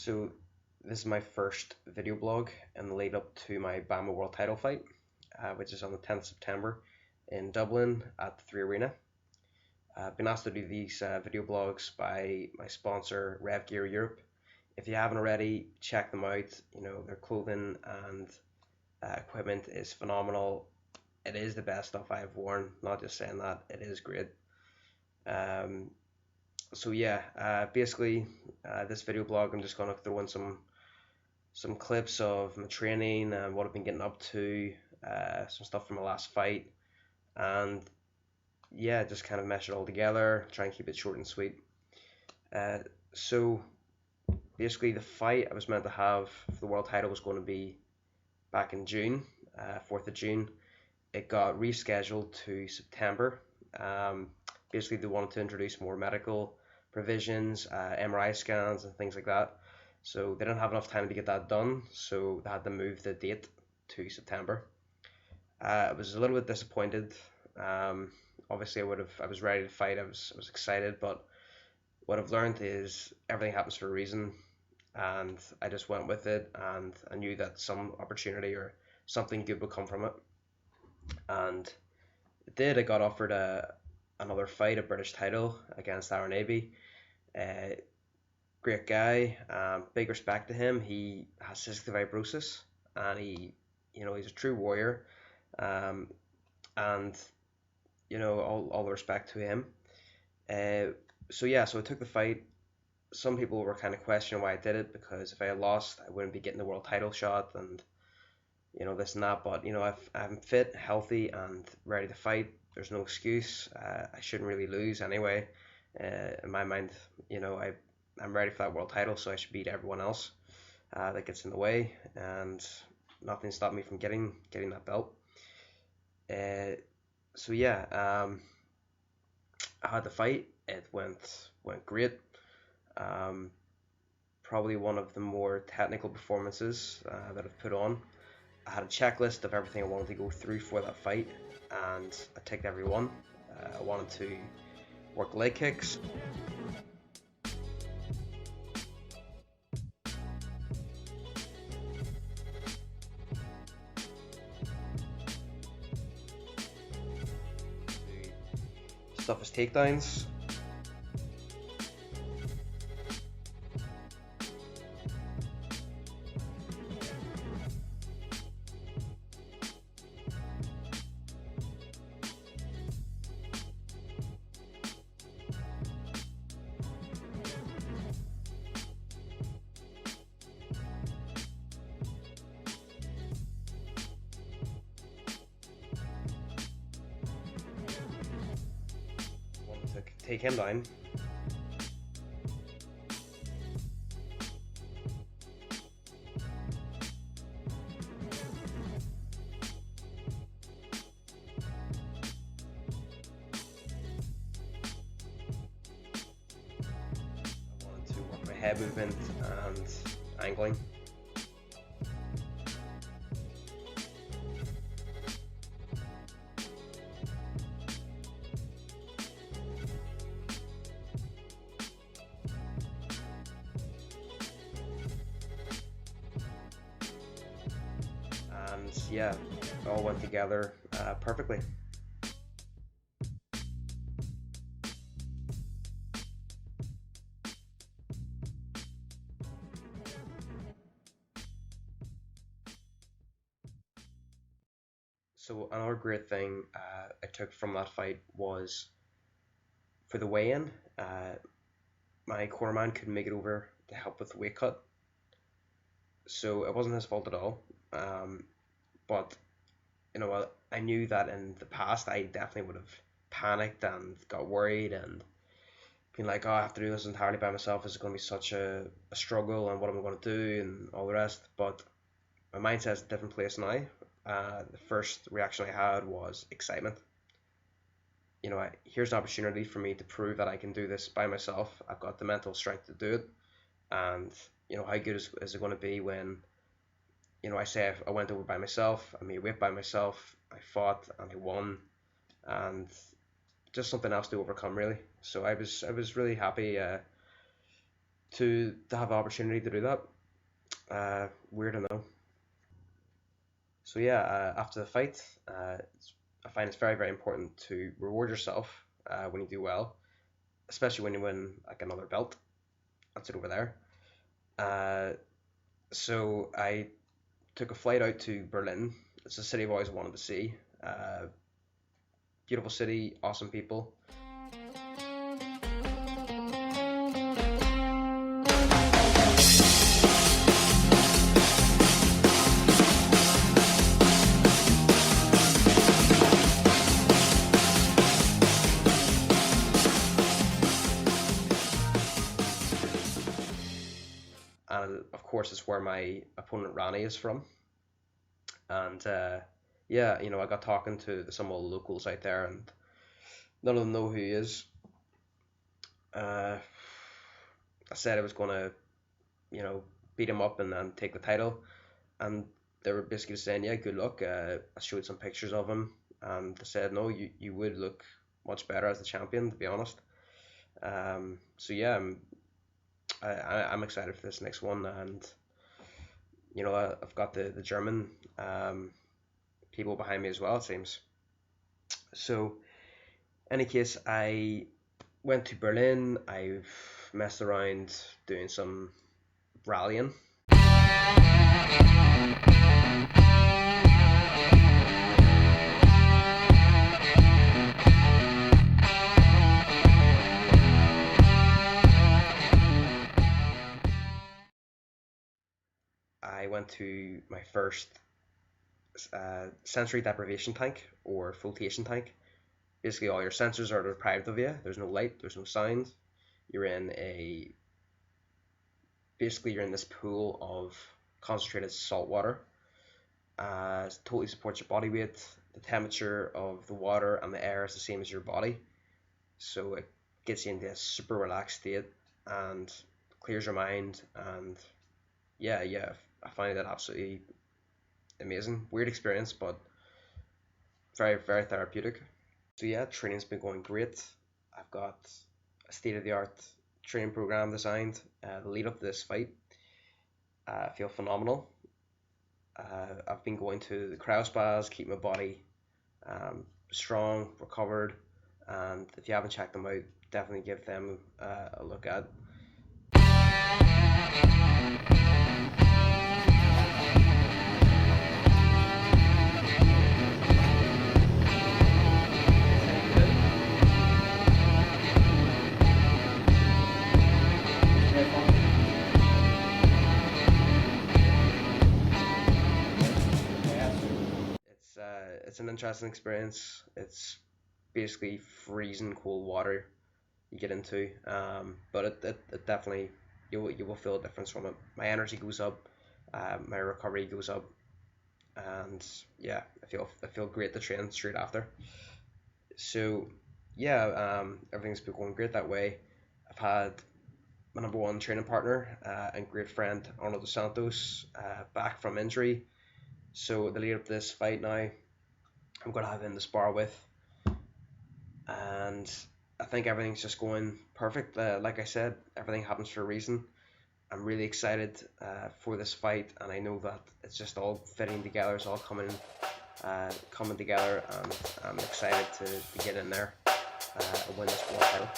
So this is my first video blog in the lead up to my bamma world title fight, which is on the 10th September in Dublin at the 3 Arena. I've been asked to do these video blogs by my sponsor REVGEAR Europe. If you haven't already, check them out. Their clothing and equipment is phenomenal. It is the best stuff I've worn. Not just saying that, it is great. Basically, this video blog, I'm just gonna throw in some clips of my training and what I've been getting up to, some stuff from my last fight, and yeah, just kind of mesh it all together, try and keep it short and sweet. So basically, the fight I was meant to have for the world title was going to be back in June, 4th of June. It got rescheduled to September. Basically, they wanted to introduce more medical provisions, MRI scans and things like that. So they didn't have enough time to get that done, so they had to move the date to September. I was a little bit disappointed. Obviously, I was ready to fight. I was excited, but what I've learned is everything happens for a reason, and I just went with it, and I knew that some opportunity or something good would come from it, and it did. I got offered another fight, a British title against Aaron Navy. Great guy, big respect to him. He has cystic fibrosis, and he's a true warrior, and all the respect to him. So I took the fight. Some people were kind of questioning why I did it, because if I had lost, I wouldn't be getting the world title shot, and this and that. But I'm fit, healthy, and ready to fight. There's no excuse. I shouldn't really lose anyway. In my mind, I'm ready for that world title, so I should beat everyone else that gets in the way, and nothing stopped me from getting that belt. I had the fight. It went great. Probably one of the more technical performances that I've put on. I had a checklist of everything I wanted to go through for that fight, and I ticked every one. I wanted to work leg kicks. Stuff as takedowns. To take him down. I wanted to work my head movement and angling. And yeah, it all went together perfectly. So another great thing I took from that fight was for the weigh-in, my cornerman couldn't make it over to help with the weight cut, so it wasn't his fault at all. But I knew that in the past I definitely would have panicked and got worried and been like, oh, I have to do this entirely by myself. Is it going to be such a struggle, and what am I going to do, and all the rest? But my mindset's in a different place now. The first reaction I had was excitement. Here's an opportunity for me to prove that I can do this by myself. I've got the mental strength to do it, and how good is it going to be when I say I went over by myself, I made weight by myself, I fought and I won, and just something else to overcome, really. So I was really happy to have the opportunity to do that. Weird, I know. So yeah, after the fight, I find it's very important to reward yourself when you do well, especially when you win like another belt. That's it over there. Uh, so I took a flight out to Berlin. It's a city I've always wanted to see. Uh, Beautiful city, awesome people. And of course, it's where my opponent Rani is from. And yeah, I got talking to some of the locals out there, and none of them know who he is. Uh, I said I was gonna, beat him up and then take the title, and they were basically saying, "Yeah, good luck." I showed some pictures of him, and they said, "No, you would look much better as the champion, to be honest." So yeah, I'm excited for this next one, and I've got the German people behind me as well, it seems. So, any case, I went to Berlin. I messed around doing some rallying. I went to my first sensory deprivation tank or flotation tank. Basically, all your sensors are deprived of you. There's no light, there's no sound. You're in a basically you're in this pool of concentrated salt water. It totally supports your body weight. The temperature of the water and the air is the same as your body, so it gets you into a super relaxed state and clears your mind. And yeah, I find that absolutely amazing. Weird experience, but very, very therapeutic. So yeah, training's been going great. I've got a state-of-the-art training program designed. The lead up to this fight, I feel phenomenal. I've been going to the cryo spas, keep my body strong, recovered, and if you haven't checked them out, definitely give them a look at. It's an interesting experience. It's basically freezing cold water you get into, but it definitely you will feel a difference from it. My energy goes up, my recovery goes up, and yeah, I feel great to train straight after. So yeah, everything's been going great that way. I've had my number one training partner and great friend Arnold Dos Santos back from injury. So the lead up to this fight now, I'm gonna have him to spar with, and I think everything's just going perfect. Like I said, everything happens for a reason. I'm really excited for this fight, and I know that it's just all fitting together. It's all coming together, and I'm excited to get in there and win this world title.